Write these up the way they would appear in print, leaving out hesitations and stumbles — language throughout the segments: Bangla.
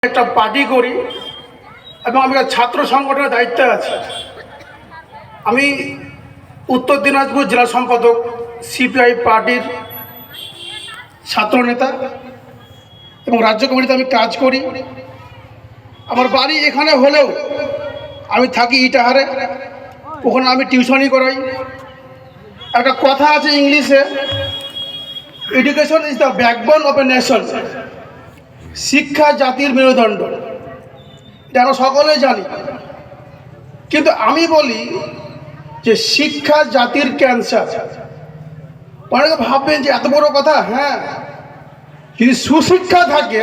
একটা পার্টি করি এবং আমি ছাত্র সংগঠনের দায়িত্বে আছি। আমি উত্তর দিনাজপুর জেলা সম্পাদক, সিপিআই পার্টির ছাত্র নেতা এবং রাজ্য কমিটিতে আমি কাজ করি। আমার বাড়ি এখানে হলেও আমি থাকি ইটাহারে, ওখানে আমি টিউশনই করাই। একটা কথা আছে ইংলিশে, education is the backbone of a nation. শিক্ষা জাতির মেরুদণ্ড, এটা আমরা সকলেই জানি। কিন্তু আমি বলি যে শিক্ষা জাতির ক্যান্সার। অনেকে ভাববেন যে এত বড় কথা। হ্যাঁ, যদি সুশিক্ষা থাকে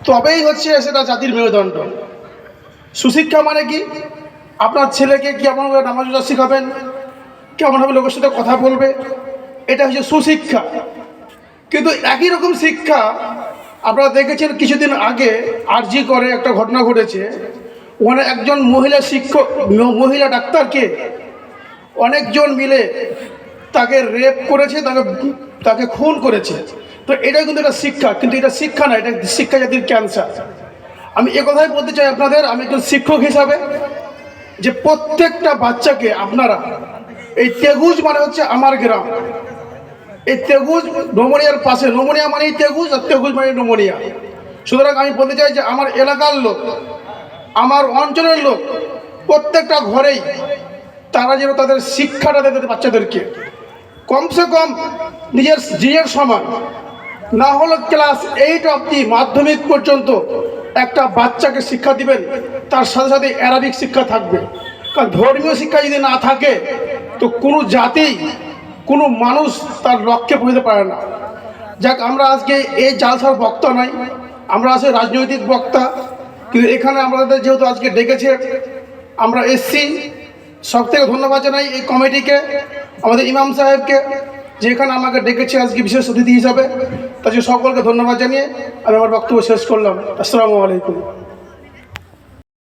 তবেই হচ্ছে সেটা জাতির মেরুদণ্ড। সুশিক্ষা মানে কি? আপনার ছেলেকে কেমনভাবে নামাজ রোজা শেখাবেন, কেমনভাবে লোকের সাথে কথা বলবে, এটা হচ্ছে সুশিক্ষা। কিন্তু একই রকম শিক্ষা আপনারা দেখেছেন কিছুদিন আগে আরজি করে একটা ঘটনা ঘটেছে। ওখানে একজন মহিলা শিক্ষক, মহিলা ডাক্তারকে অনেকজন মিলে তাকে রেপ করেছে, তাকে খুন করেছে। তো এটাই কিন্তু একটা শিক্ষা, কিন্তু এটা শিক্ষা না, এটা শিক্ষা জাতির ক্যান্সার। আমি একথাই বলতে চাই আপনাদের, আমি একজন শিক্ষক হিসাবে, যে প্রত্যেকটা বাচ্চাকে আপনারা, এই তেগুজ মানে হচ্ছে আমার গ্রাম, এই তেগুজ নোমনিয়ার পাশে, নোমনিয়া মানেই তেগুজ আর তেগুজ মানে নোমনিয়া। সুতরাং আমি বলতে চাই যে আমার এলাকার লোক, আমার অঞ্চলের লোক, প্রত্যেকটা ঘরেই তারা যেন তাদের শিক্ষাটা দেবে বাচ্চাদেরকে, কমসে কম নিজের সমান না হলো ক্লাস 8 অবধি মাধ্যমিক পর্যন্ত একটা বাচ্চাকে শিক্ষা দিবেন। তার সাথে সাথে অ্যারাবিক শিক্ষা থাকবে। কারণ ধর্মীয় শিক্ষা যদি না থাকে তো কোনো জাতি, কোনো মানুষ তার লক্ষ্যে পৌঁছতে পারে না। যাক, আমরা আজকে এই জালসার বক্তা নাই, আমরা আজকে রাজনৈতিক বক্তা। কিন্তু এখানে আমাদের যেহেতু আজকে ডেকেছে, আমরা এসছি। সব থেকে ধন্যবাদ জানাই এই কমিটিকে, আমাদের ইমাম সাহেবকে, যে এখানে আমাকে ডেকেছে আজকে বিশেষ অতিথি হিসাবে। তার জন্য সকলকে ধন্যবাদ জানিয়ে আমি আমার বক্তব্য শেষ করলাম। আসসালামু আলাইকুম।